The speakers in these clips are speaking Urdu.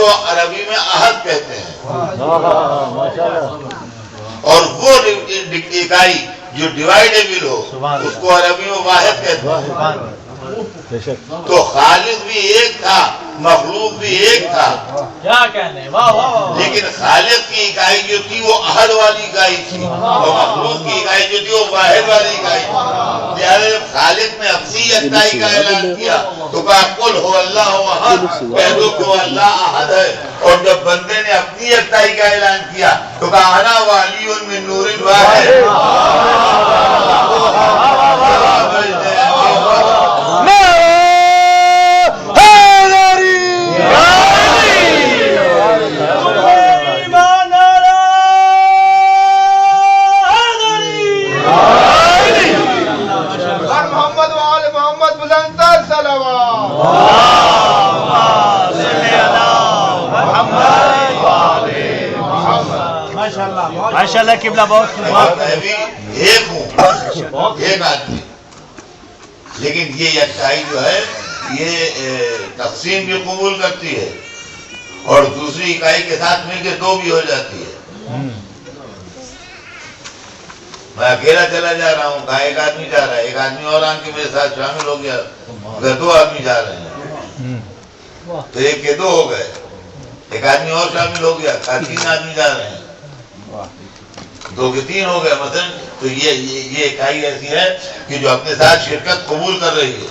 کو عربی میں احد کہتے ہیں، اور وہ اکائی جو ڈیوائڈیبل ہو اس کو عربی میں واحد کہتے ہیں۔ تو خالق بھی ایک تھا، مخلوق بھی ایک تھا، کیا کہنے، واہ واہ، لیکن خالق کی اکائی جو تھی وہ احد والی اکائی تھی، اور مخلوق کی اکائی جو تھی وہ واحد والی اکائی تھی۔ لہٰذا جب خالق نے اپنی یکتائی کا اعلان کیا تو کہا قل هو اللہ احد، کہہ دو کہ وہ اللہ احد ہے، اور جب بندے نے اپنی یکتائی کا اعلان کیا تو کہا انا ولی من نور واحد۔ ماشاءاللہ قبلہ بہت میں بھی ایک ہوں، ایک آدمی، لیکن یہ یکتائی جو ہے یہ تقسیم بھی قبول کرتی ہے اور دوسری اکائی کے ساتھ مل کے دو بھی ہو جاتی ہے۔ میں اکیلا چلا جا رہا ہوں، کہا ایک آدمی جا رہا ہے، ایک آدمی اور آن کے میرے ساتھ شامل ہو گیا، اگر دو آدمی جا رہے ہیں تو ایک کے دو ہو گئے، ایک آدمی اور شامل ہو گیا، کہا تین آدمی جا رہے ہیں، دو کے تین ہو گئے مثلا۔ تو یہ اکائی ایسی ہے کہ جو اپنے ساتھ شرکت قبول کر رہی ہے،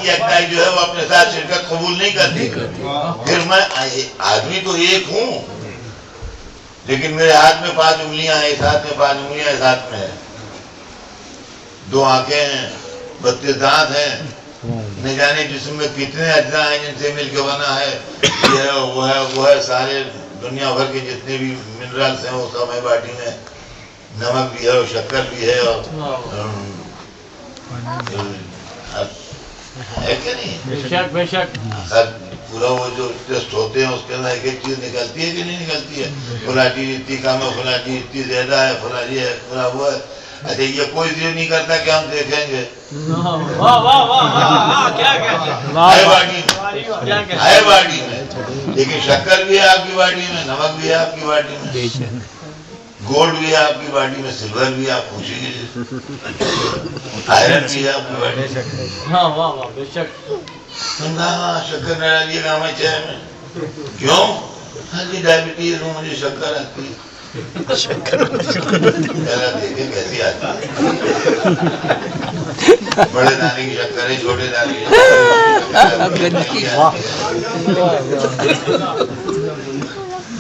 کی اکائی جو ہے وہ اپنے ساتھ شرکت قبول نہیں کرتی۔ پھر میں آدمی تو ایک ہوں، لیکن میرے ہاتھ میں 5 انگلیاں ہیں، اس ہاتھ میں 5 انگلیاں اس ہاتھ میں ہیں، 2 آنکھیں ہیں، 32 دانت ہیں، نہیں جانے جسم میں کتنے اجزاء ہیں جن سے مل کے بنا ہے، یہ ہے وہ ہے، سارے دنیا بھر کے جتنے بھی منرلس ہیں وہ سب ہے باڈی میں، نمک بھی ہے اور شکر بھی ہے، اور ہے کہ نہیں؟ بے شک بے شک، پورا وہ جو ٹیسٹ ہوتے ہیں اس کے اندر ایک ایک چیز نکلتی ہے کہ نہیں نکلتی ہے، فلاں چیز اتنی کم ہے، فلاں چیز اتنی زیادہ ہے، فلاں یہ ہے، فلاں وہ ہے۔ اچھا یہ کوئی چیز نہیں کرتا کہ ہم دیکھیں گے، واہ واہ واہ، کیا کہتے، ہے باڈی میں، ہے باڈی میں، لیکن شکر بھی ہے آپ کی باڈی میں، نمک بھی ہے آپ کی باڈی میں، گولڈ بھی ہے آپ کی باڈی میں، سلور بھی ہے، آپ خوشی کی آئرن بھی ہے آپ کی باڈی میں۔ ہاں واہ واہ، بے شک، شکر نہ ڈالیے گا ہمیں چائے میں، کیوں؟ ہاں جی ڈائبٹیز ہوں، مجھے شکر آتی ہے، دیکھیں کیسی آتی ہے، بڑے دانے کی شکر ہے، چھوٹے دانے کی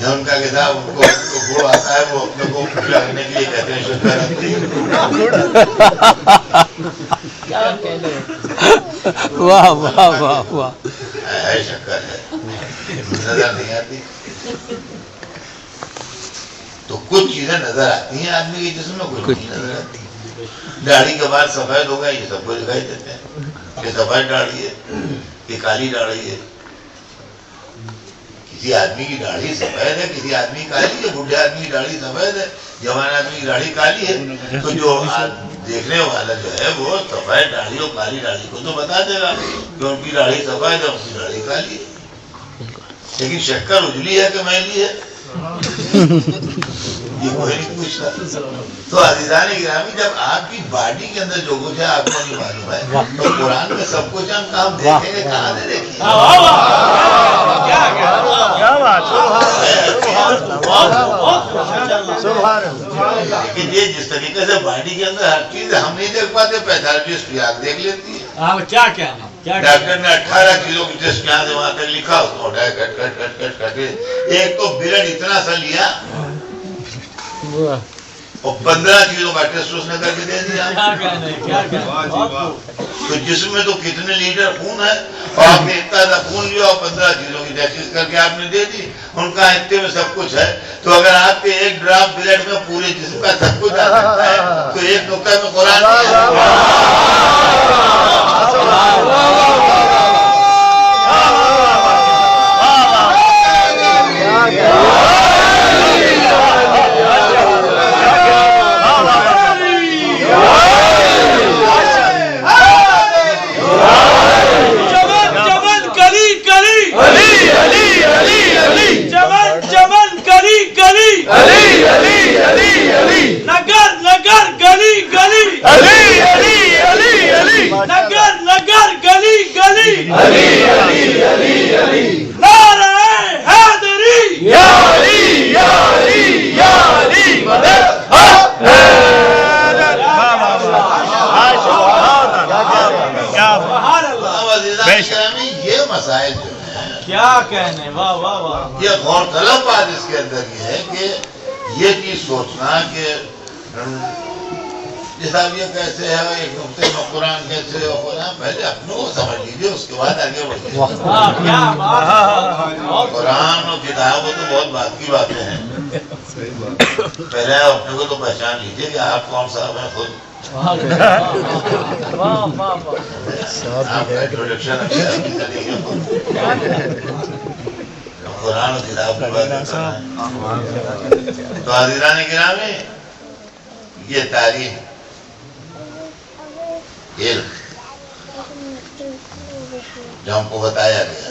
ان کا کتاب ان کو وہ آتا ہے، وہ اپنے کو رکھنے کے لیے کہتے ہیں شکر آتی ہے، واہ واہ واہ واہ، ہے شکر ہے، نظر نہیں آتی۔ تو کچھ چیزیں نظر آتی ہیں آدمی کے جسم میں، کچھ نہیں نظر آتی۔ داڑھی کے بعد سفید ہو گیا، یہ سب کو دکھائی دیتے ہیں، یہ سفید داڑھی ہے، یہ کالی داڑھی ہے۔ کسی آدمی کی داڑھی سفید ہے، کسی آدمی کالی ہے، بوڑھے آدمی کی داڑھی سفید ہے، جوان آدمی کی داڑھی کالی ہے۔ تو جو دیکھنے والا جو ہے وہ سفید داڑھی اور کالی داڑھی کو تو بتا دے گا کہ ان کی داڑھی سفید ہے، ان کی داڑھی کالی ہے، لیکن شکر اجلی ہے کہ میلی ہے یہ کوئی نہیں پوچھتا۔ تو عزیزان گرامی، جب آپ کی باڈی کے اندر جو کچھ ہے آپ کو نہیں معلوم ہے، تو قرآن میں سب کچھ ہم دیکھیں گے، کہاں سے دیکھیں گے؟ لیکن یہ جس طریقے سے باڈی کے اندر ہر چیز ہم نہیں دیکھ پاتے، پیتھالوجسٹ بھی آپ دیکھ لیتی ہے۔ کیا کہنا، ڈاکٹر نے 18 چیزوں کی ٹیسٹ یہاں سے وہاں تک لکھا، اس کو اٹھایا کٹ کٹ کٹ کٹ کٹ کے ایک تو بلڈ اتنا سا لیا اور 15 چیزوں کا ٹیسٹ اس نے کر کے دے دیا۔ تو جسم میں تو کتنے لیٹر خون ہے، اور آپ نے اتنا سا خون لیا اور 15 چیزوں کی ٹیسٹ کر کے آپ نے دے دی، ان کا اتنے میں سب کچھ ہے۔ تو اگر آپ کے ایک ڈراپ بلڈ میں پورے جسم کا سب کچھ آ سکتا ہے تو ایک نقطہ میں قرآن کلی کلی نعرہ حیدری یا علی یا علی یا علی مدد یہ مسائل جو ہیں کیا کہنے واہ واہ واہ یہ غور طلب بات اس کے اندر یہ ہے کہ یہ چیز سوچنا کہ یہ کیسے ہے ایک نقطے میں قرآن کیسے ہے قرآن پہلے اپنے کو سمجھ لیجیے اس کے بعد آگے بڑھیے قرآن اور کتابوں تو بہت بات کی باتیں ہیں پہلے آپ اپنے کو تو پہچان لیجیے کہ آپ کون صاحب ہیں خود آپ کا انٹروڈکشن قرآن و کتاب کی بات کرنا ہے تو حاضران گرامی یہ تاریخ علم جو ہم کو بتایا گیا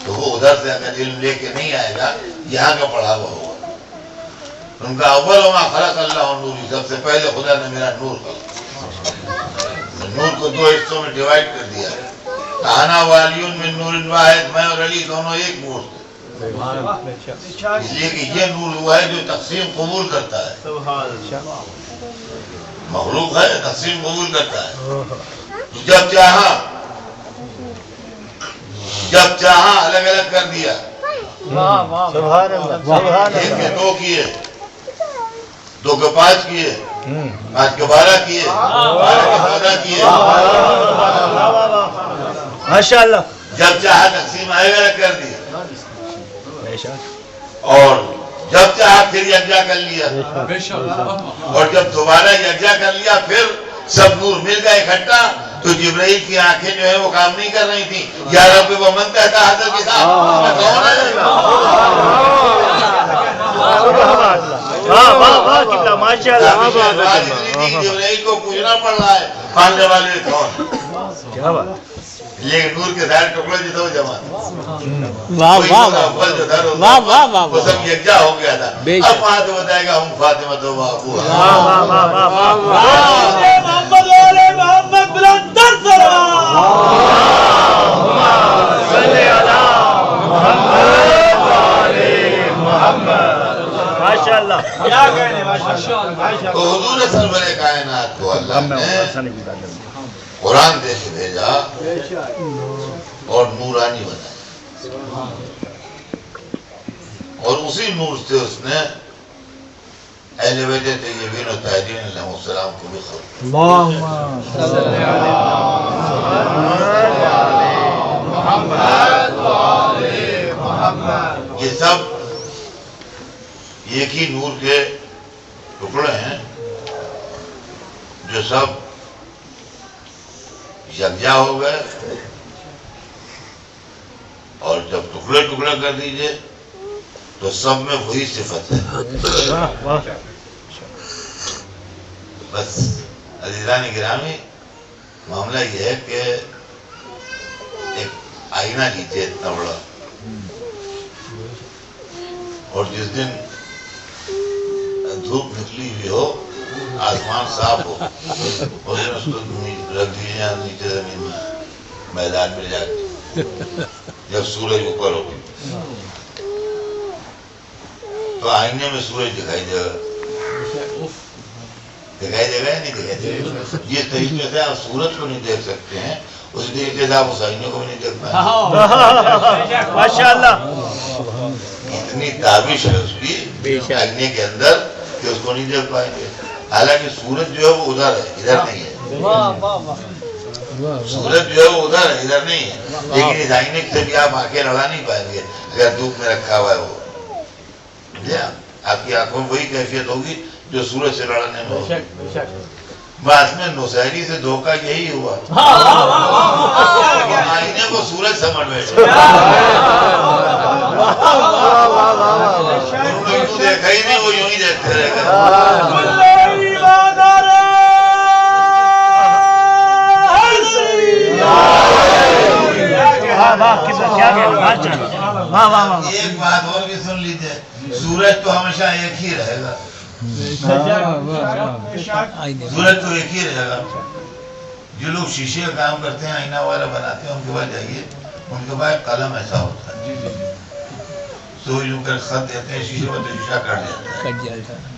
تو وہ ادھر سے اگر علم لے کے نہیں آئے گا یہاں کا پڑھا ہوا ہوگا ان کا اول وما خلق اللہ نوری سب سے پہلے خدا نے میرا نور خلق نور کو دو حصوں میں ڈیوائڈ کر دیا انا والیون من نور واحد میں اور علی دونوں ایک نور تھے اس لیے کہ یہ نور ہوا ہے جو تقسیم قبول کرتا ہے مخلوق ہے تقسیم قبول کرتا ہے جب چاہا الگ الگ کر دیا ایک کے دو کیے دو کے 5 کیے 5 کے 12 کیے 12 کے 14 کیے ماشاءاللہ جب چاہا تقسیم الگ الگ کر دیا اور جب چاہا پھر یکجا کر لیا اور جب دوبارہ یکجا کر لیا پھر سب نور مل گئے اکٹھا تو جبرائیل کی آنکھیں جو ہے وہ کام نہیں کر رہی تھی یا رب وہ من کہتا حضرت کے ساتھ کون ہے جبرائیل کو پوچھنا پڑ رہا ہے ماننے والے کون لیکن نور کے سارے ٹکڑے جو تھے وہ جمع وہ سب یکجا ہو گیا تھا اب وہاں سے بتائے گا ہم فاطمہ تو ابو محمد والے محمد بلندر ماشاءاللہ کیا کہنے تو حضور سرور کائنات کو اللہ نے قرآن دے کے بھیجا اور نورانی بنایا اور اسی نور سے اس نے اہل بیت طیبین و طاہرین علیہ السلام کو بھی خلق یہ سب ایک ہی نور کے ٹکڑے ہیں جو سب یکجا ہو گئے اور جب ٹکڑے ٹکڑے کر دیجئے تو سب میں وہی صفت ہے بس عزیزان گرامی معاملہ یہ ہے کہ ایک آئینہ لیجیے اتنا بڑا اور جس دن دھوپ نکلی ہوئی ہو آسمان صاف ہو اور اس کو رکھ دیجیے نیچے زمین میں میدان میں جا کے جب سورج اوپر ہو تو آئینے میں سورج دکھائی دے گا دکھائی دے گا یا نہیں دکھائی دے گا جس طریقے سے آپ سورج کو نہیں دیکھ سکتے ہیں اسی طریقے سے آپ اس آئینے کو بھی نہیں دیکھ پائیں ماشاءاللہ اتنی تابش ہے اس کی آئینے کے اندر کہ اس کو نہیں دیکھ پائیں گے حالانکہ سورج جو ہے وہ ادھر ہے ادھر نہیں ہے سورج جو ہے وہ ادھر ہے ادھر نہیں ہے لیکن اس آئینے سے بھی آپ آنکھیں لڑا نہیں پائیں گے اگر دھوپ میں رکھا ہوا ہے وہ آپ کی آنکھوں میں وہی کیفیت ہوگی جو سورج سے لڑنے میں ہوگی بس میں نوسہری سے دھوکہ یہی ہوا آئینے کو سورج سمجھ بیٹھے انہوں نے یوں دیکھا ہی نہیں وہ یوں ہی دیکھتے رہ گئے ایک بات اور بھی سن لیجیے سورج تو ہمیشہ ایک ہی رہے گا سورج تو ایک ہی رہے گا جو لوگ شیشے کا کام کرتے ہیں آئینہ والا بناتے ہیں ان کے پاس جائیے ان کے پاس قلم ایسا ہوتا ہے سوئی جو کر خط دیتے ہیں شیشے میں تو شیشہ کٹ جاتا ہے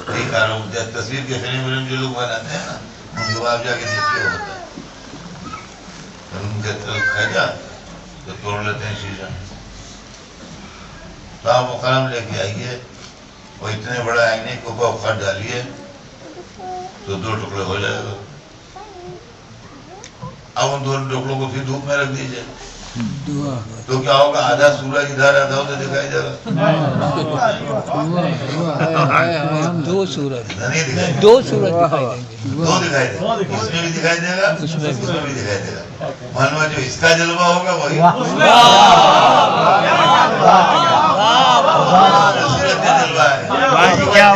یہی کاروں تصویر کے فریم جو لوگ بناتے ہیں نا ان کے بعد جا کے دیکھتے ہوتا ہے ان کے کھینچا تو توڑ لیتے ہیں شیشہ تو آپ وہ قلم لے کے آئیے وہ اتنے بڑا آئینے کے اوپر خط ڈالیے تو 2 ٹکڑے ہو جائے گا اب ان 2 ٹکڑوں کو پھر دھوپ میں رکھ دیجیے تو کیا ہوگا آدھا سورج ادھر آدھا ادھر دکھائی دے گا 2 سورج نہیں دکھائی 2 سورج دکھائی دیں گے 2 دکھائی دے گا اس میں بھی دکھائی دے گا اس میں بھی دکھائی دے گا مانوا جو اس کا جلوہ ہوگا وہی سورج کا جلوہ ہے کیا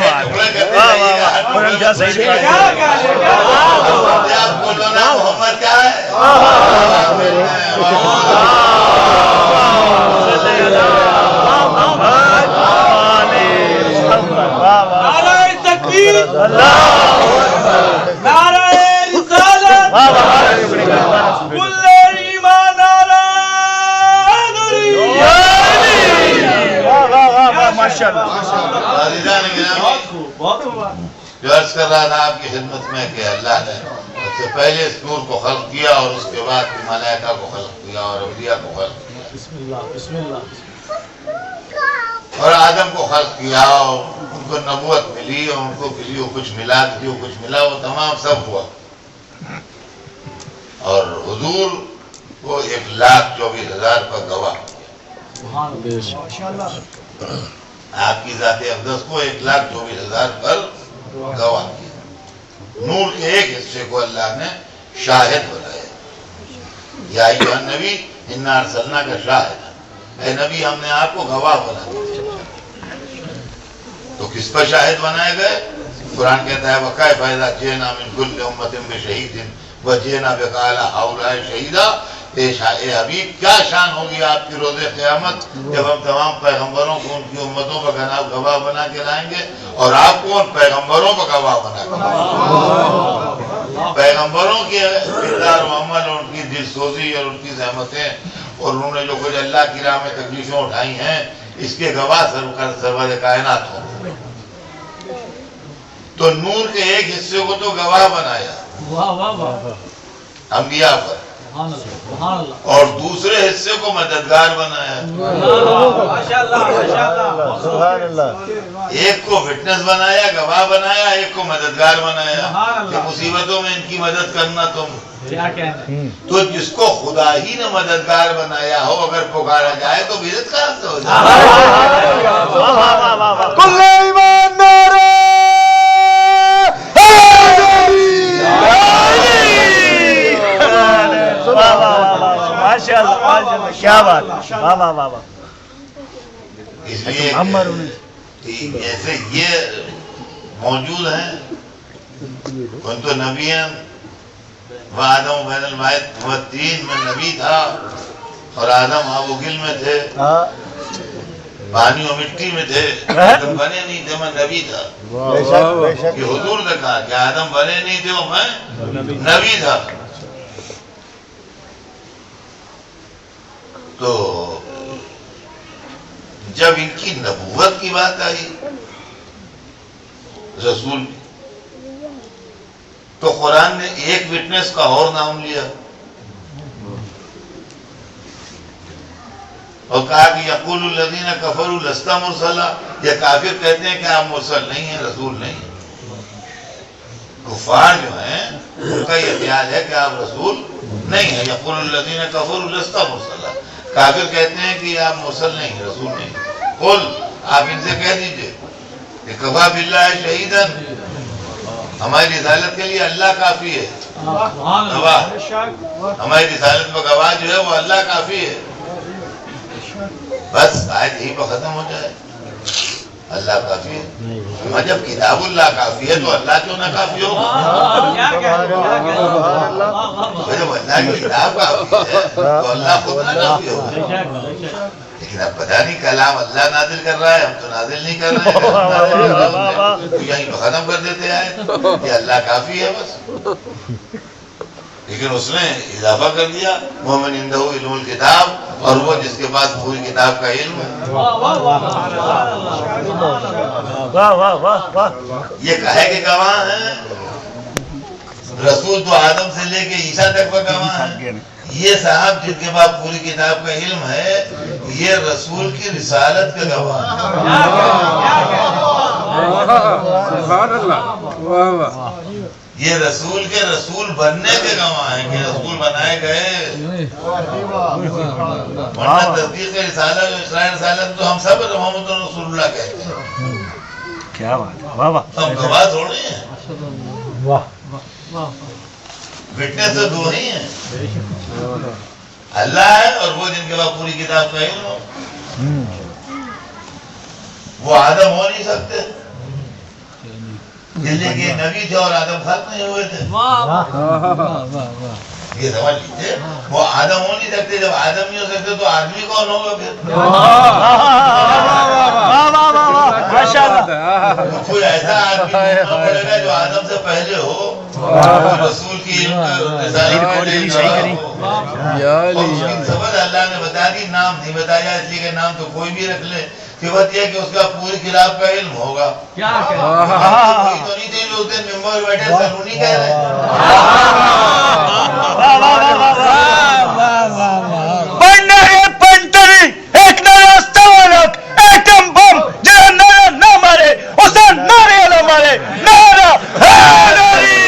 آپ بولو نا محمد کیا ہے نعرہ تکبیر نعرہ رسالت کل ایمان نعرہ نوری عزیزان گرامی جو عرض کر رہا تھا آپ کی خدمت میں کہ اللہ نے سب سے پہلے اس نور کو خلق کیا اور اس کے بعد ملائکہ کو خلق کیا اور انبیاء کو خلق کیا بسم اللہ اور آدم کو خلق کیا اور ان کو نبوت ملی اور ان کو کسی کو کچھ ملا کسی کو کچھ ملا وہ تمام سب ہوا اور حضور کو 1,24,000 پر گواہ آپ کی ذات اقدس کو 1,24,000 پر گواہ کیا نور کے ایک حصے کو اللہ نے شاہد بنایا یا ایھا نبی انا ارسلنا کا شاہد اے نبی ہم نے آپ کو گواہ بنا دیا تو کس پر شاہد بنائے گئے قرآن کہتا ہے وَكَيْفَ إِذَا جِئْنَا مِنْ كُلِّ أُمَّةٍ بِشَهِيدٍ وَجِئْنَا بِكَ عَلَىٰ هَؤُلَاءِ شَهِيدًا اے حبیب کیا شان ہوگی آپ کی روز قیامت جب ہم تمام پیغمبروں کو ان کی امتوں پر گواہ بنا کے لائیں گے اور آپ کو ان پیغمبروں پر گواہ بنا کے لائیں گے پیغمبروں کے کردار و عمل اور ان کی دل سوزی اور ان کی زحمتیں اور انہوں نے جو کچھ اللہ کی راہ میں تکلیفیں اٹھائی ہیں اس کے گواہ سرور کائنات ہوں تو نور کے ایک حصے کو تو گواہ بنایا واہ واہ واہ انبیاء پر سبحان اللہ اور دوسرے حصے کو مددگار بنایا ماشاءاللہ ایک کو فٹنس بنایا گواہ بنایا ایک کو مددگار بنایا کہ مصیبتوں میں ان کی مدد کرنا تم کیا کہنا تو جس کو خدا ہی نے مددگار بنایا ہو اگر پکارا جائے تو بدعت کہاں سے ہو جائے کل ایمان نعرہ کیا بات اس لیے ایسے یہ موجود ہیں ان تو نبی ہیں آدم بین المائتین میں نبی تھا اور آدم آب و گل میں تھے پانی و مٹی میں تھے آدم بنے نہیں تھے میں نبی تھا کہ حضور نے کہا کہ آدم بنے نہیں تھے وہ میں نبی تھا تو جب ان کی نبوت کی بات آئی رسول تو قرآن نے ایک وٹنس کا اور نام لیا اور کہا کہ یقول الذین کفروا لست مرسلا یہ کافر کہتے ہیں کہ آپ مرسل نہیں ہیں رسول نہیں ہیں کفار جو ہیں ان کا یہ خیال ہے کہ آپ رسول نہیں ہیں یقول الذین کفروا لست مرسلا کافر کہتے ہیں کہ آپ مرسل نہیں ہیں رسول نہیں قل آپ ان سے کہہ دیجئے کہ کفا باللہ شہیدا ہماری رسالت کے لیے اللہ کافی ہے گواہ ہماری رسالت میں گواہ جو ہے وہ اللہ کافی ہے بس آیت یہی پر ختم ہو جائے اللہ کافی ہے جب کتاب اللہ کافی ہے تو اللہ کیوں نہ کافی ہوگا جب اللہ کی کتاب کافی ہے تو اللہ خود نہ کافی ہوگا لیکن اب پتہ نہیں کلام اللہ نازل کر رہا ہے، ہم تو نازل نہیں کر رہے ہیں، تو یہیں تو ختم کر دیتے ہیں کہ اللہ کافی ہے بس. لیکن اس نے اضافہ کر دیا وَمَنْ عِنْدَهُ عِلْمُ الْكِتَابِ، اور وہ جس کے پاس پوری کتاب کا علم ہے. یہ کہے کہ گواہ ہیں، رسول تو آدم سے لے کے عیسیٰ تک کا گواہ ہے. یہ صاحب جن کے پاس پوری کتاب کا علم ہے، یہ رسول کی رسالت کا گواہ ہے. یہ رسول کے رسول بننے کے گواہ ہیں کہ رسول بنائے گئے. ورنہ تصدیق رسالت اسرائیل رسالت تو ہم سب محمد رسول اللہ کہتے ہیں. کیا بات، واہ واہ، ہم گواہ تھوڑے ہیں، واہ، وٹنس تو دو ہی ہیں، اللہ ہے اور وہ جن کے پاس پوری کتاب کا علم ہو. وہ آدم ہو نہیں سکتے، جلدی کے نبی تھے اور آدم ختم نہیں ہوئے تھے. یہ سمجھ لیجیے، وہ آدم ہو نہیں سکتے. جب آدم نہیں ہو سکتے تو آدمی کون ہوگا پھر؟ کوئی ایسا آدمی ڈھونڈنا پڑے گا جو آدم سے پہلے ہو، رسول کی سبب اللہ نے بتا دی. نام نہیں بتایا اس لیے کہ نام تو کوئی بھی رکھ لے، صفت یہ کہ اس کا پوری کتاب کا علم ہوگا. کوئی تو نہیں تھے جو اس دن ممبر بیٹھے سلونی کہہ رہے ایک نیا استعمالات ایٹم بم جہاں نیا نہ مارے اسے نارے والا مارے. نعرہ حیدری.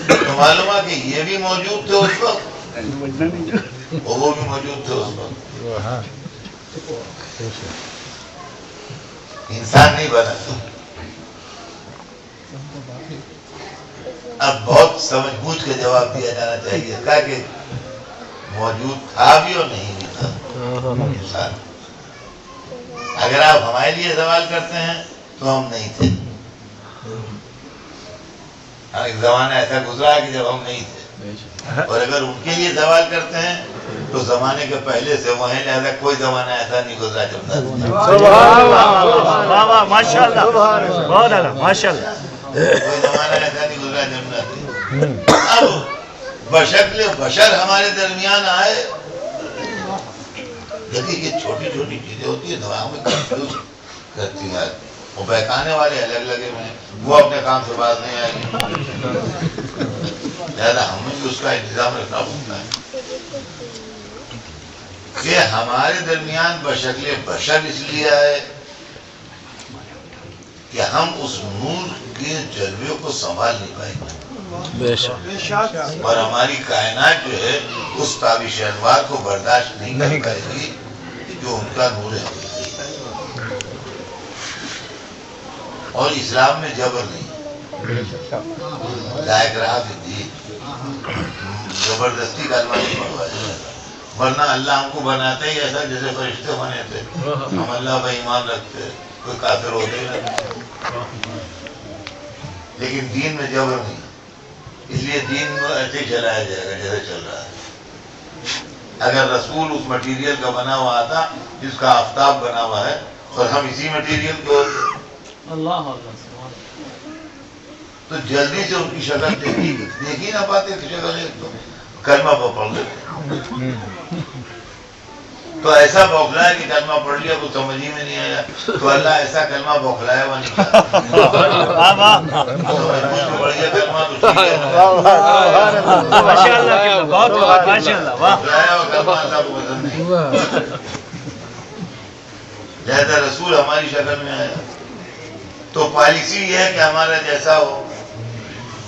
تو معلوم ہے کہ یہ بھی موجود تھے اس وقت، وہ بھی موجود تھے اس وقت. انسان نہیں بنا. اب بہت سمجھ بوجھ کے جواب دیا جانا چاہیے تھا کہ موجود تھا بھی اور نہیں بھی تھا انسان. اگر آپ ہمارے لیے سوال کرتے ہیں تو ہم نہیں تھے. ایک زمانہ ایسا گزرا کہ جب ہم نہیں تھے، اور اگر ان کے لیے سوال کرتے ہیں تو زمانے کے پہلے سے وہ ہیں، لہذا کوئی زمانہ ایسا نہیں گزرا جب ماشاءاللہ، بہت اعلیٰ، ماشاءاللہ. کوئی زمانہ ایسا نہیں گزرا جب نہ تھے. اب بشکل بشر ہمارے درمیان آئے. دیکھیے یہ چھوٹی چھوٹی چیزیں ہوتی ہیں، دماغ میں کنفیوز کرتی ہیں. وہ بہکانے والے الگ لگے ہوئے ہیں، وہ اپنے کام سے باز نہیں آئے گی. لہذا ہمیں بھی اس کا انتظام رکھنا پڑتا ہے کہ ہمارے درمیان بشکل بشر اس لیے آئے کہ ہم اس نور کے جلوے کو سنبھال نہیں پائیں گے، اور ہماری کائنات جو ہے اس تابش انوار کو برداشت نہیں کر پائے گی جو ان کا نور ہے. اور اسلام میں جبر نہیں، لائق رہا بھی زبردستی کلمہ نہیں پڑھوایا. ورنہ اللہ ہم کو بناتے ہی ایسا جیسے فرشتے بنے تھے. ہم اللہ پہ ایمان رکھتے، کوئی کافر ہوتے نہیں. لیکن دین میں جبر نہیں، اس لیے دین میں ایسے ہی چلایا جائے گا جیسے چل رہا ہے. اگر رسول اس مٹیریل کا بنا ہوا آتا جس کا آفتاب بنا ہوا ہے اور ہم اسی مٹیریل کو تو جلدی سے ان کی شکل دیکھ ہی نہ پاتے کہ شکل ایک تو کلمہ پڑھ لیتے. تو ایسا بوکھلایا کہ کلمہ پڑھ لیا تو سمجھ ہی میں نہیں آیا. تو اللہ ایسا کلمہ بوکھلایا ہوا نہیں تھا. پڑھ لیا کلمہ تو ٹھیک ہے، بوکھلایا ہوا کلمہ اللہ کو پسند نہیں. لہذا رسول ہماری شکل میں آیا. تو پالیسی یہ ہے کہ ہمارا جیسا ہو.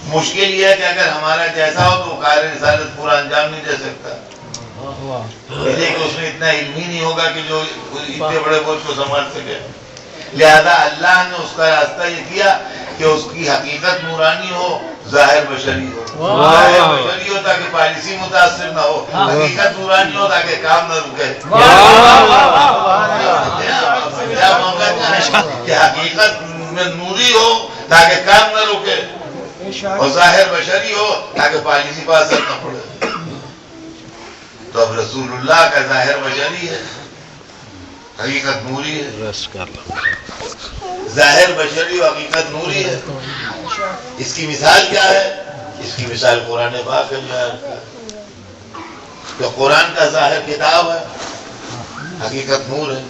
مشکل یہ ہے کہ اگر ہمارا جیسا ہو تو قائل رسالت پورا انجام نہیں دے سکتا، اس لیے کہ اس میں اتنا علم ہی نہیں ہوگا کہ جو اتنے بڑے بوجھ کو سنبھال سکے. لہذا اللہ نے اس کا راستہ یہ کیا کہ اس کی حقیقت نورانی ہو، ظاہر بشری ہو. ظاہر بشری ہو تاکہ پالیسی متاثر نہ ہو، حقیقت نورانی ہو تاکہ کام نہ رکے. ظاہر بشری ہو تاکہ پالیسی پر اثر نہ پڑے. تو اب رسول اللہ کا ظاہر بشری ہے، حقیقت نوری ہے. ظاہر بشری و حقیقت نوری ہے. اس کی مثال کیا ہے؟ اس کی مثال قرآن پاک ہے. کہ قرآن کا ظاہر کتاب ہے، حقیقت نور ہے.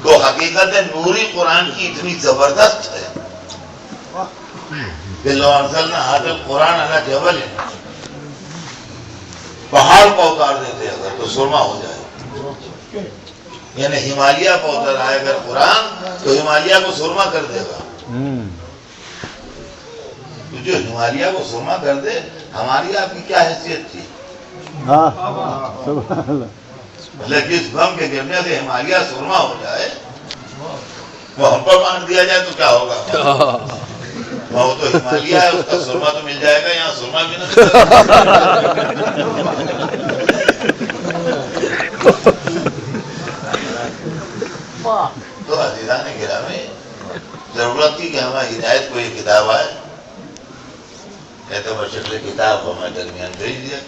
تو حقیقت نوری قرآن کی اتنی زبردست ہے کہ لو انزلنا هذا القرآن على جبل، پہاڑ کو اتار دیتے اگر تو سرما ہو جائے. یعنی ہمالیہ کو اتر آئے اگر قرآن تو ہمالیہ کو سرما کر دے گا. تو جو ہمالیہ کو سرما کر دے، ہماری آپ کی کیا حیثیت تھی؟ مطلب جس بم کے گرنے سے ہمالیہ سرما ہو جائے، وہ ہم پر باندھ دیا جائے تو کیا ہوگا؟ وہ تو ہمالیہ ہے، اس کا سرما تو مل جائے گا، یہاں سرما بھی نہ مل جائے گا. تو عزیزان گرامی، ضرورت تھی کہ ہمیں ہدایت کو یہ کتاب آئے. کہتے ہیں شکل کتاب کو ہمیں درمیان بھیج دیا.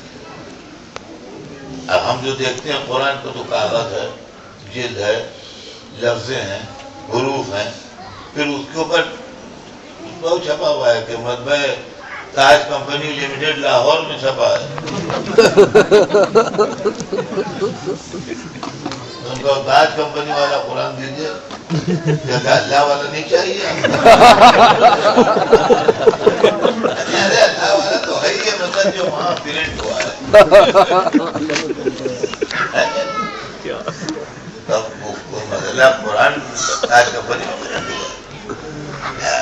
اب ہم جو دیکھتے ہیں قرآن کو تو کاغذ ہے، جلد ہے، لفظیں ہیں، حروف ہیں، پھر اس کے اوپر بہت چھپا ہوا ہے کہ مطبع تاج کمپنی لمیٹڈ لاہور میں چھپا ہے. ان کو تاج کمپنی والا قرآن دیجیے، کہتے اللہ والا نہیں چاہیے. ارے اللہ والا تو ہے یہ مطلب جو وہاں پرنٹ ہوا ہے. مطلب قرآن تاج کمپنی میں پرنٹ ہوا ہے،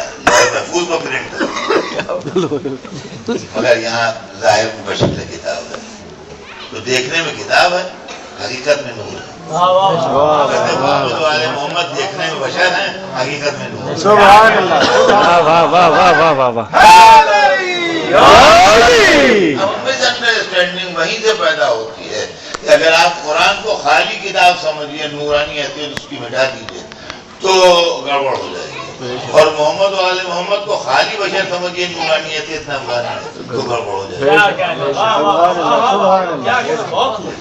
محفوظ میں پرنٹ ہوا ہے، مگر یہاں ظاہر مبشر کتاب ہے. تو دیکھنے میں کتاب ہے، حقیقت میں نور ہے. محمد والے محمد دیکھنے میں بشر ہیں، حقیقت میں نور. سبحان اللہ. واہ واہ واہ واہ واہ واہ. مس انڈرسٹینڈنگ وہیں سے پیدا ہوتی ہے کہ اگر آپ قرآن کو خالی کتاب سمجھیے، نورانی حیثیت اس کی مٹا دیجیے تو گڑبڑ ہو جائے گی. اور محمد والے محمد کو خالی بشر سمجھیے، نورانی حیثیت نہ تو گڑبڑ ہو جائے گی.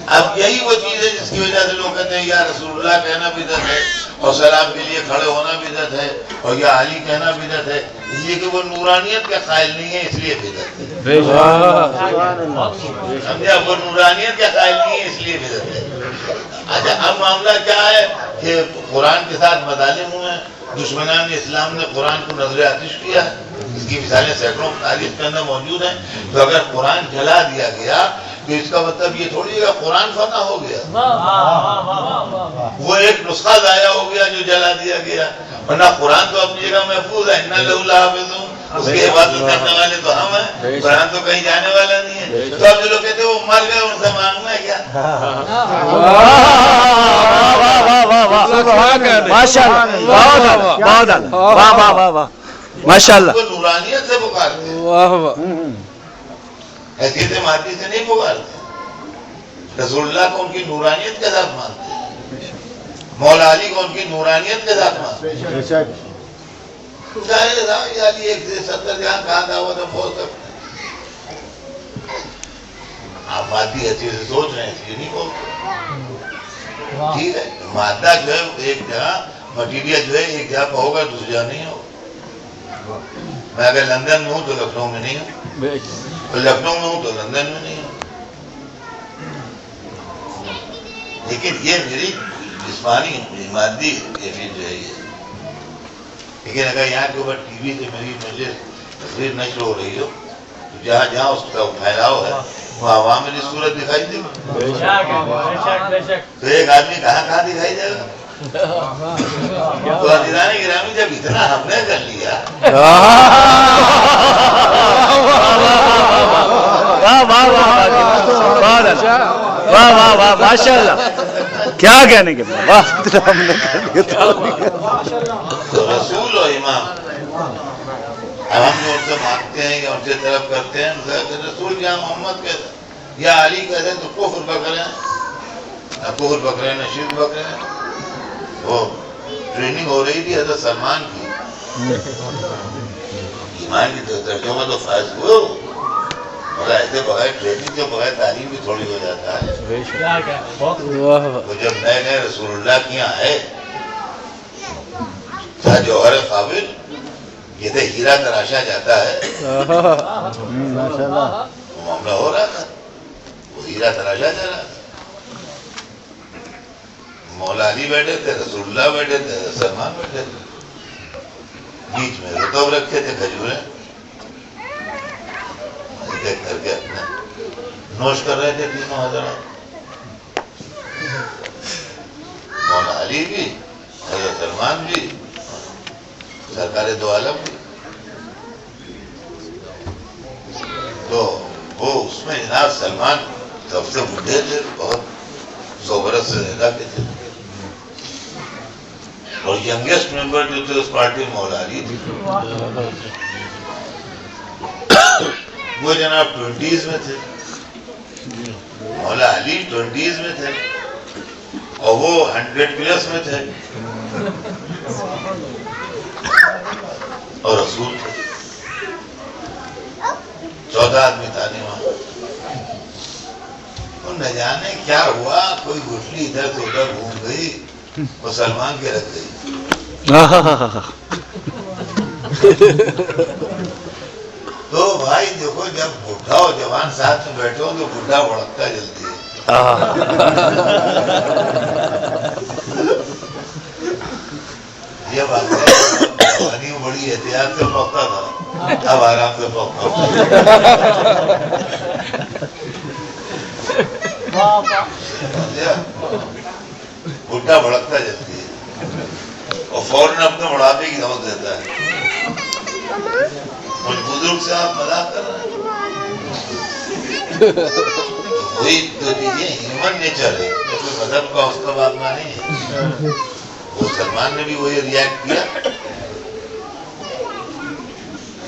اب یہی وہ چیز ہے جس کی وجہ سے لوگ کہتے ہیں یا رسول اللہ کہنا بدعت ہے، اور سلام کے لیے کھڑے ہونا بدعت ہے، اور یا علی کہنا بدعت ہے. اس لیے کہ وہ نورانیت کے قائل نہیں ہے، اس لیے بدعت ہے. سمجھا؟ وہ نورانیت کے قائل نہیں ہے، اس لیے بدعت ہے. اچھا، اب معاملہ کیا ہے کہ قرآن کے ساتھ مظالم ہوئے ہیں. دشمنان اسلام نے قرآن کو نظر آتش کیا ہے. اس کی مثالیں سینکڑوں تاریخ کے اندر موجود ہیں. تو اگر قرآن جلا دیا گیا تو اس کا مطلب یہ تھوڑی ہے کہ قرآن فنا ہو گیا. وہ ایک نسخہ ضائع ہو گیا جو جلا دیا گیا، ورنہ قرآن تو اپنی جگہ محفوظ ہے. اِنَّا لَهُ لَحَافِظُونَ. اس کی حفاظت کرنے والے تو ہم ہیں، قرآن تو کہیں جانے والا نہیں ہے. تو اب جو لوگ کہتے ہیں وہ مر گئے، ان سے مانگنا ہے کیا؟ ماشاء اللہ. بہت اعلیٰ، بہت اعلیٰ. واہ واہ واہ واہ. ماشاء اللہ. وہ نورانیت سے پکارتے ہیں، حیثیت مادی سے نہیں پکارتے. رسول اللہ کو ان کی نورانیت کے ساتھ مانتے ہیں، مولا علی کو ان کی نورانیت کے ساتھ مانتے ہیں. ظاہر ہے علی ایک سے 70 جہاں کہاں تھا وہ تو بہت سکتے. آپ مادی حیثیت سے سوچ رہے ہیں، اس لیے نہیں بولتے. ٹھیک ہے، مادہ جو ہے ایک جگہ، مٹیریل جو ہے ایک جگہ پہ ہوگا، دوسری جگہ نہیں ہوگا. میں اگر لندن میں ہوں تو لکھنؤ میں نہیں ہوں، اور لکھنؤ میں ہوں تو لندن میں نہیں ہوں. لیکن یہ میری جسمانی مادی کیفیت جو ہے یہ. لیکن اگر یہاں کے اوپر ٹی وی سے میری مجھے تصویر نشر ہو رہی ہو تو جہاں جہاں اس کا پھیلاؤ ہے وہاں وہاں میری صورت دکھائی دے گی. تو ایک آدمی کہاں کہاں دکھائی دے گا؟ تو عزیزان گرامی جب اتنا ہم نے کر لیا، واہ واہ واہ. ماشاء اللہ. کیا کہنے کے بعد واہ. تو رسول و امام اب ہم جو ان سے مانگتے ہیں یا ان سے طلب کرتے ہیں، رسول یا محمد کہتے ہیں یا علی کہتے ہیں تو کفر پکڑے ہیں. کفر پکڑے ہیں، شرک پکڑے ہیں. وہ ٹریننگ ہو رہی تھی حضرت سلمان کی ایمان کی ترجمہ تو فرض ہو، مگر ایسے بغیر ٹریننگ کے بغیر تعلیم بھی تھوڑی ہو جاتا ہے. وہ جب نئے نئے رسول اللہ کی یہاں آئے جوہر قابل یہ تو ہیرا تراشا جاتا ہے، وہ معاملہ ہو رہا تھا، وہ ہیرا تراشا جا رہا تھا. مولا علی بیٹھے تھے، رسول اللہ بیٹھے تھے، سلمان بیٹھے تھے، بیچ میں رتب رکھے تھے کھجوریں، دیکھ کر کے اپنا نوش کر رہے تھے تینوں حضرات، مولا علی بھی، حضرت سلمان بھی، سرکار دو عالم بھی. تو وہ اس میں جناب سلمان سب سے بڈھے تھے، بہت 100 برس سے زیادہ کے تھے، اور ینگیسٹ ممبر جو تھے اس پارٹی میں مولا علی تھی. وہ جناب 20s میں تھے، مولا علی 20s میں تھے، اور وہ 100+ میں تھے، اور رسول تھے. 14 آدمی تھا نہیں وہاں. نہ جانے کیا ہوا، کوئی گٹھلی ادھر سے ادھر گھوم گئی، وہ سلمان کے رکھ گئی. تو بھائی دیکھو جب بڈھا اور جوان ساتھ میں بیٹھے ہو تو بڈھا بھڑکتا جلدی ہے. یہ بات ہے، جوانی میں بڑی احتیاط سے پوکتا تھا، اب آرام سے پوکتا ہوں. بڈھا بھڑکتا جلدی ہے اور فوراً اپنے بڑھاپے کی دعوت دیتا ہے. کچھ بزرگ سے آپ مذاق کر رہے ہیں، وہی تو چیزیں ہیومن نیچر ہے، کوئی مذہب کا اس کا بات نہیں ہے. وہ سلمان نے بھی وہی ریاکٹ کیا،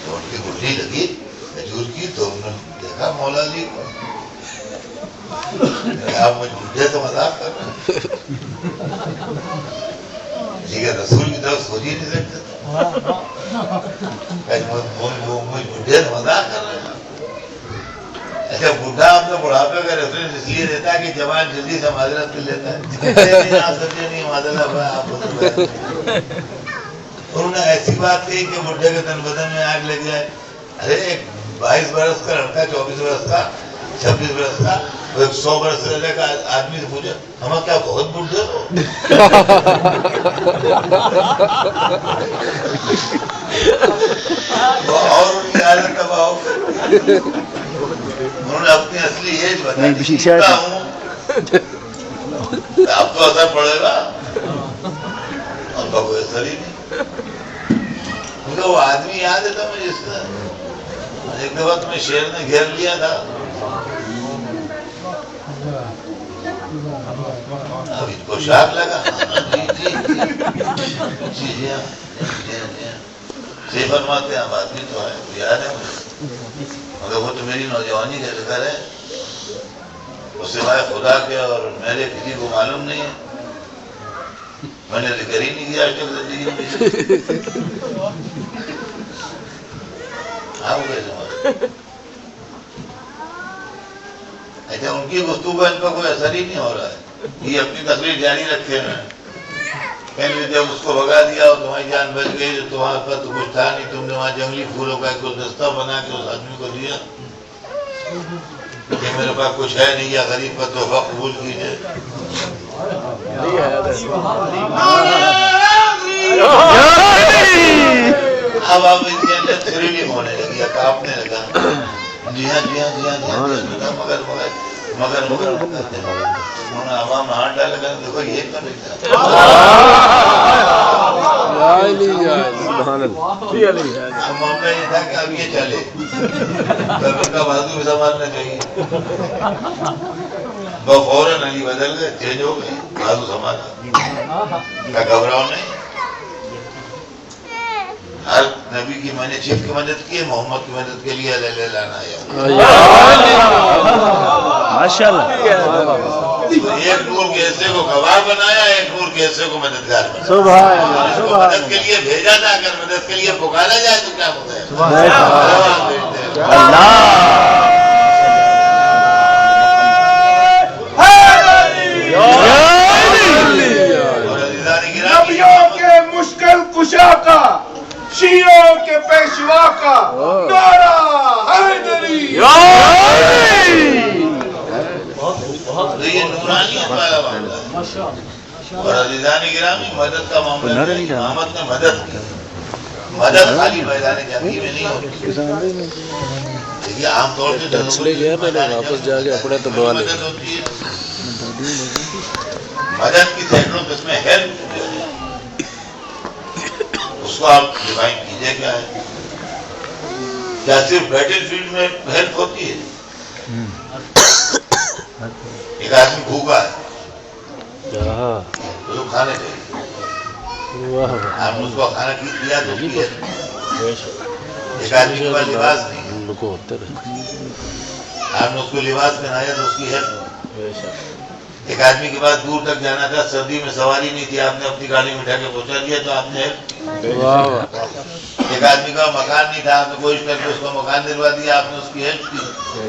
تو ان کی گٹھلی لگی کھجور کی، تو انہوں نے دیکھا مولا علی کو، آپ مجھ بڈھے سے مذاق کر رہے ہیں، لیکن رسول کی طرف سوچ ہی نہیں سکتے، مجھ بڈھے سے مذاق کر رہے ہیں. اچھا بڈھا اپنے بڑھاپے کا ریفرنس اس لیے دیتا ہے کہ جوان جلدی سے معذرت کر لیتا ہے، نہیں معذرت آپ. انہوں نے ایسی بات کہی کہ بڈھے کے تن بدن میں آگ لگ جائے. ارے 22 برس کا لڑکا، 24 برس کا، 26 برس کا، 100 برس رہنے کا آدمی سے پوچھا ہم کیا بہت بڈھے ہو؟ اور ان کی حالت تباہ ہو گئی. انہوں نے اپنی اصلی ایج بتائی، ہوں اب تو اثر پڑے گا، ان کا کوئی اثر ہی نہیں. کیونکہ وہ آدمی یاد ہے تھا مجھے، اس کا ایک دفعہ تمہیں شیر نے گھیر لیا تھا، اب ان کو شاک لگا. صحیح فرماتے ہیں، بات بھی تو ہے، یاد ہے مجھے، مگر وہ تو میری نوجوانی کا ذکر ہے، اس سوائے خدا کے اور میرے کسی کو معلوم نہیں ہے. میں نے ذکر ہی نہیں کیا آج تک زندگی میں. اچھا ان کی گفتگو ان پر کوئی اثر ہی نہیں ہو رہا ہے، یہ اپنی تقریر جاری رکھے ہیں. پہلے جب اس کو بھگا دیا اور تمہاری جان بچ گئی، تو وہاں پر تو کچھ تھا نہیں، تم نے وہاں جنگلی پھولوں کا ایک گلدستہ بنا کے اس آدمی کو دیا کہ میرے پاس کچھ ہے نہیں، یا غریب کا تحفہ قبول کیجیے. اب آپ اس کے اندر تھریلنگ ہونے لگی، کانپنے لگا. جی ہاں جی ہاں جی ہاں جی ہاں، مگر انہوں نے عوام میں ہاتھ ڈالا، دیکھو یہ کر معاملہ یہ تھا کہ اب یہ چلے، کا بازو بھی سنبھالنا چاہیے. وہ فوراً علی بدل گئے، چینج ہو گئے، بازو سنبھالا. کیا گھبراؤ نہیں، ہر نبی کی میں نے چیف کی مدد کی ہے، محمد کی مدد کے لیے لانا ہے. ماشاءاللہ. ایک نور کے حصے کو گواہ بنایا، ایک نور کے حصے کو مددگار بنایا. سبحان اللہ، اس کو سبحان مدد کے لیے بھیجا تھا، اگر مدد کے لیے پکارا جائے تو کیا ہوتا ہے؟ اللہ. نبیوں کے مشکل کشا کا، شیعوں کے پیشوا کا نعرہ حیدری. تو یہ نورانیت والا معاملہ ہے. اور عزیزان گرامی، مدد کا معاملہ نہیں. امامت نے مدد کی. مدد خالی میدان جنگی میں نہیں ہوتی. دیکھیے عام طور سے واپس جا کے اپنے تو مدد ہوتی ہے. مدد کی سینکڑوں قسمیں ہیلپ، اس کو آپ ڈیفائن کیجئے کیا ہے؟ کیا صرف بیٹل فیلڈ میں ہیلپ ہوتی ہے؟ ایک آدمی بھوکا ہے تو کھانے چاہیے، آپ نے اس کو کھانا دیا تو اس کی ہیلپ. ایک آدمی کے پاس لباس نہیں، آپ نے اس کو لباس پہنایا تو اس کی ہیلپ. ایک آدمی کے پاس دور تک جانا تھا، سردی میں سواری نہیں تھی، آپ نے اپنی گاڑی میں اٹھا کے پہنچا دیا تو آپ نے. ایک آدمی کا مکان نہیں تھا، آپ نے کوشش کر کے اس کو مکان دلوا دیا، آپ نے اس کی ہیلپ کی.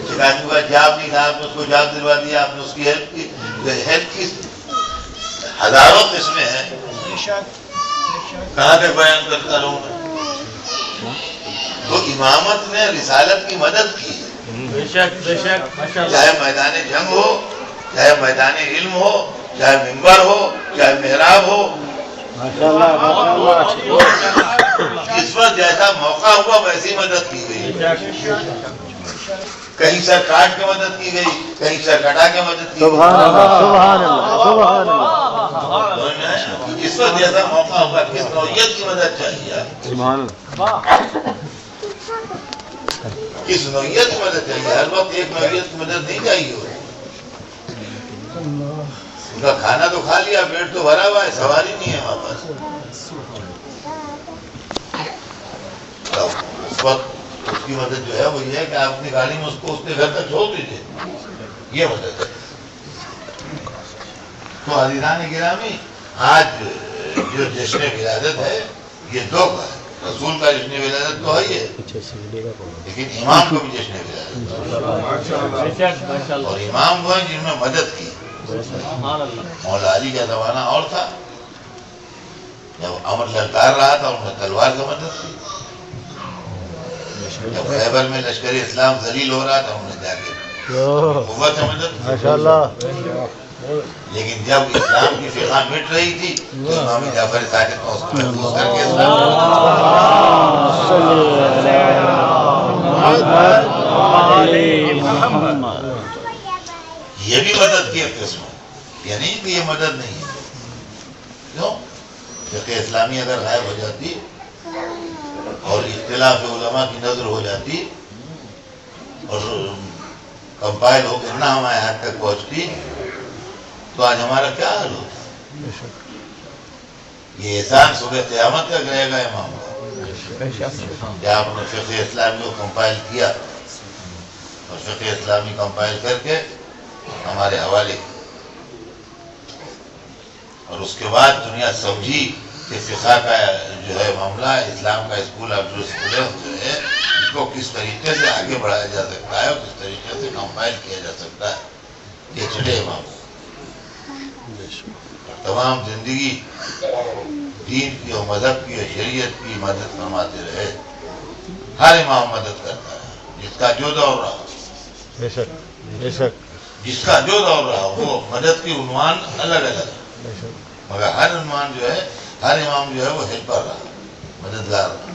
ایک آدمی کا جاب نہیں تھا، آپ نے اس کو جاب دلوا دیا، آپ نے اس کی ہیلپ کی. ہیلپ کی ہزاروں قسمیں ہیں. کہاں تک بیان کرتا رہوں میں؟ تو امامت نے رسالت کی مدد کی، چاہے میدان جنگ ہو، چاہے میدان علم ہو، چاہے منبر ہو، چاہے محراب ہو. اس وقت جیسا موقع ہوا ویسی مدد کی گئی. کہیں سر کاٹ کے مدد کی گئی، کہیں سر کٹا کے مدد کی گئی. سبحان اللہ، سبحان اللہ، سبحان اللہ. اس وقت جیسا موقع ہوگا کس نوعیت کی مدد چاہیے، کس نوعیت کی مدد چاہیے. ہر وقت ایک نوعیت کی مدد نہیں چاہیے. ان کا کھانا تو کھا لیا، پیٹ تو بھرا ہوا ہے، سواری نہیں ہے وہاں پر. اس وقت اس کی مدد جو ہے وہ یہ ہے کہ آپ اپنی گاڑی میں اس کو اس کے گھر تک چھوڑ دیجیے. یہ مدد ہے. تو عزیزان گرامی، آج جو جشن ولادت ہے یہ دو کا ہے. رسول کا جشن ولادت تو ہے یہ، لیکن امام کو بھی جشن ولادت. اور امام وہ ہیں جن میں مدد کی. مولا علی کا زمانہ اور تھا، جب امر للکار رہا تھا انہوں نے تلوار سے مدد کی. جب خیبر میں لشکر اسلام ذلیل ہو رہا تھا انہوں نے جا کے قوت سے مدد کی. لیکن جب اسلام کی فقہ مٹ رہی تھی تو امام جعفر صادق کو اس کو محفوظ کر کے اسلام یہ بھی مدد کی ایک قسم ہے. یہ نہیں کہ یہ مدد نہیں ہے. کیوں؟ فقہ اسلامی اگر غائب ہو جاتی اور اختلاف علماء کی نظر ہو جاتی اور کمپائل ہو کر نہ ہمارے ہاتھ تک پہنچتی تو آج ہمارا کیا حال ہوتا؟ یہ احسان صبح قیامت تک رہے گا امام کا کہ آپ نے فقہ اسلامی کو کمپائل کیا اور فقہ اسلامی کمپائل کر کے ہمارے حوالے کی. اور اس کے بعد دنیا سمجھی کہ فقہ کا جو ہے معاملہ، اسلام کا اسکول آف جوریسپروڈنس جو ہے اس کو کس طریقے سے آگے بڑھایا جا سکتا ہے اور کس طریقے سے کمپائل کیا جا سکتا ہے. یہ چلے امام تمام زندگی دین کی اور مذہب کی اور شریعت کی مدد فرماتے رہے. ہر امام مدد کرتا ہے، جس کا جو دور رہا، جس کا جو دور رہا وہ مدد کی عنوان الگ الگ ہے، مگر ہر عنوان جو ہے، ہر امام جو ہے وہ ہیلپر رہا، مددگار رہا.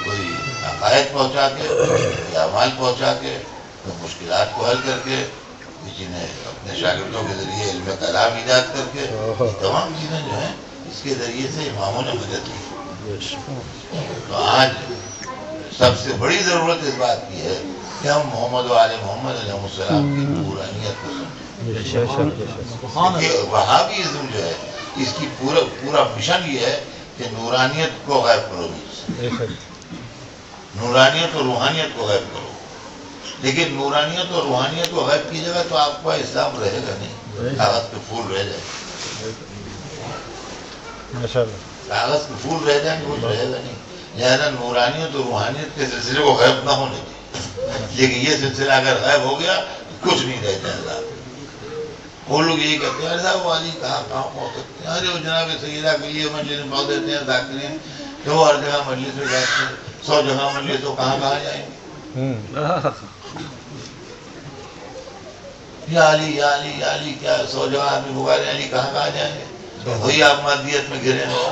کوئی عقائد پہنچا کے، کوئی اعمال پہنچا کے، کوئی مشکلات کو حل کر کے، کسی نے اپنے شاگردوں کے ذریعے علم کلام ایجاد کر کے. تمام چیزیں جو ہیں اس کے ذریعے سے اماموں نے مدد کی. تو آج سب سے بڑی ضرورت اس بات کی ہے کہ ہم محمد و آل محمد علیہ السلام کی نورانیت کو سمجھیں. وہابیزم جو ہے اس کی پورا مشن یہ ہے کہ نورانیت کو غائب کرو، نورانیت اور روحانیت کو غائب کرو. لیکن نورانیت اور روحانیت و غیب کی جگہ تو آپ کا اسلام رہے گا نہیں، کاغذ کے پھول رہ جائے، کاغذ کے پھول رہ جائیں گے، کچھ رہے گا نہیں۔ لہذا نورانیت اور روحانیت کے سلسلے کو غیب نہ ہونے چاہیے، لیکن یہ سلسلہ اگر غیب ہو گیا کچھ نہیں رہ جائے گا۔ وہ لوگ یہی کہتے ہیں ارے صاحب والی کہاں پہنچ سکتے ہیں، ارے وہ جناب سیدہ کے لیے مجلس میں پہنچ دیتے ہیں ذاکرین، کہ وہ ہر جگہ مجلس میں جاتے ہیں، 100 جگہ مجلس تو کہاں جائیں گے؟ یا علی یا علی یا علی، کیا 100 جگہ آدمی پکارے علی، کہاں جائیں گے؟ وہی آپ مادیت میں گرے ہیں،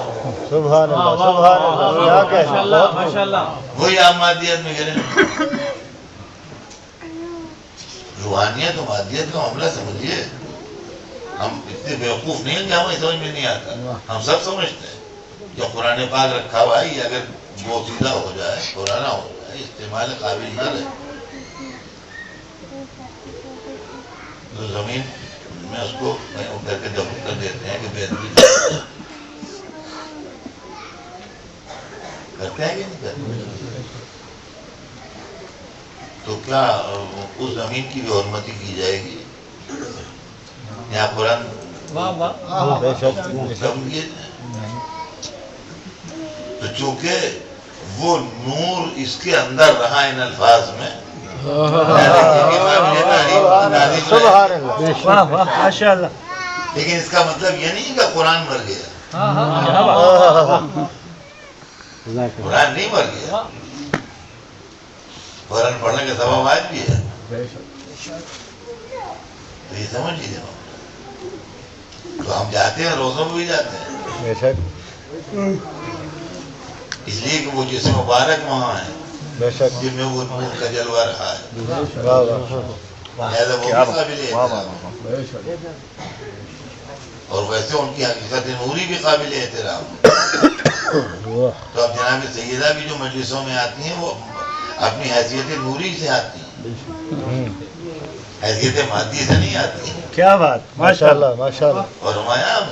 سبحان اللہ سبحان اللہ، کیا کہہ ماشاءاللہ وہی آپ مادیت میں گرے ہیں۔ روحانیت و مادیت کا معاملہ سمجھیے، ہم اتنے بیوقوف نہیں ہیں کہ ہمیں سمجھ میں نہیں آتا، ہم سب سمجھتے ہیں۔ جو قرآن پاک رکھا ہوا ہے یہ اگر بوسیدہ ہو جائے، پرانا ہو جائے، استعمال قابل نہ رہے تو زمین میں اس کو کر کے دفن کر دیتے ہیں کہ بہتری کرتے ہیں کہ نہیں کرتے؟ تو کیا اس زمین کی بھی حرمتی کی جائے گی؟ یہاں قرآن تو چونکہ وہ نور اس کے اندر رہا ان الفاظ میں، سبحان اللہ ماشاء اللہ لیکن اس کا مطلب یہ نہیں کہ قرآن مر گیا، قرآن نہیں مر گیا، قرآن پڑھنے کا سبب آج بھی ہے، تو یہ سمجھ لیجیے۔ تو ہم جاتے ہیں، روزوں میں بھی جاتے ہیں، بے شک اس لیے کہ وہ جسم مبارک وہاں ہے بے شک، جن میں وہ نور کا جلوہ رہا ہے، واہ واہ، لہذا وہ بھی قابل احترام ہے۔ اور ویسے ان کی حقیقت نوری بھی قابل احترام ہے۔ تو اب جناب سیدہ بھی جو مجلسوں میں آتی ہیں وہ اپنی حیثیت نوری سے آتی ہیں، حیثیت مادی سے نہیں آتی ہیں۔ کیا بات، ماشاء اللہ ماشاء اللہ، اور ہمارا ہم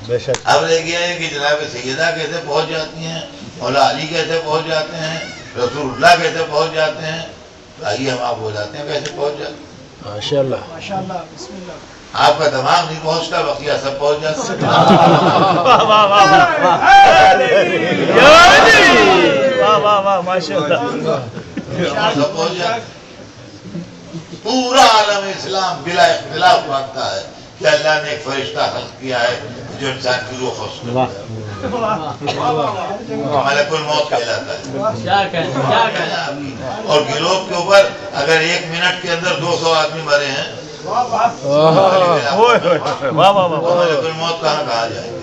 بے شک، اب رہ گیا ہے کہ جناب سیدہ کیسے پہنچ جاتی ہیں، مولا علی کیسے پہنچ جاتے ہیں، رسول اللہ کیسے پہنچ جاتے ہیں۔ تو آئیے ہم آپ بتاتے ہیں کیسے پہنچ جاتے ہیں۔ ماشاء اللہ، آپ کا دماغ نہیں پہنچتا، بقیہ سب پہنچ جاتے ہیں۔ واہ واہ واہ واہ واہ واہ ماشاء اللہ، سب پہنچ جاتے ہیں۔ پورا عالم اسلام بلا اختلاف مانتا ہے کہ اللہ نے ایک فرشتہ خلق کیا ہے جو انسان کی روح خوش کرتا ہے، ملک الموت کہلاتا ہے۔ اور گلوب کے اوپر اگر 1 منٹ کے اندر 200 آدمی مرے ہیں تو ملک الموت کہاں کہا جائے گا؟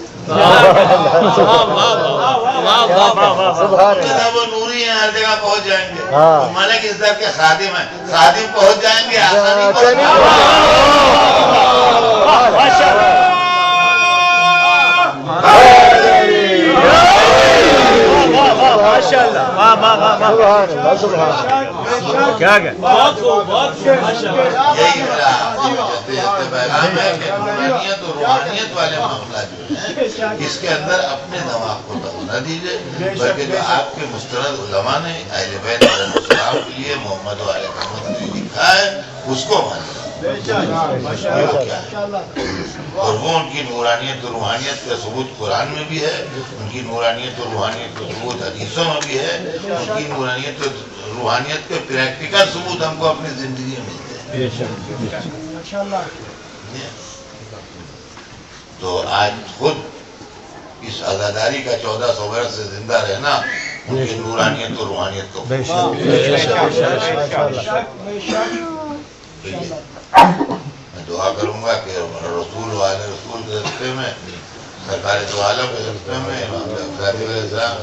وہ نوری ہیں، ہر جگہ پہنچ جائیں گے۔ تو ملک اس در کے خادم ہیں، خادم پہنچ جائیں گے، آسانی پہنچ جائیں ماشاء اللہ، واہ واہ واہ واہ، سبحان اللہ، کیا کہ یہی میرا پیغام ہے کہ نورانیت اور روحانیت والے معاملہ جو ہیں اس کے اندر اپنے دماغ کو دخل نہ دیجیے، بلکہ جو آپ کے مستند علماء نے اہل بیت علیہ السلام کے لیے محمد و آل محمد نے لکھا ہے اس کو مانیے، اور وہ ان کی نورانیت اور روحانیت کا ثبوت قرآن میں بھی ہے، ان کی نورانیت اور روحانیت کا ثبوت حدیثوں میں بھی ہے، ان کی نورانیت اور روحانیت کے پریکٹیکل ثبوت ہم کو اپنی زندگی میں ملتے ہیں۔ تو آج خود اس عزاداری کا 1400 برس سے زندہ رہنا ان کی نورانیت اور روحانیت کو بے شک، بے شک، میں دعا کروں گا کہ رسول و آل رسول کے رستے میں، سرکار دو عالم کے رستے میں، امام صادق علیہ السلام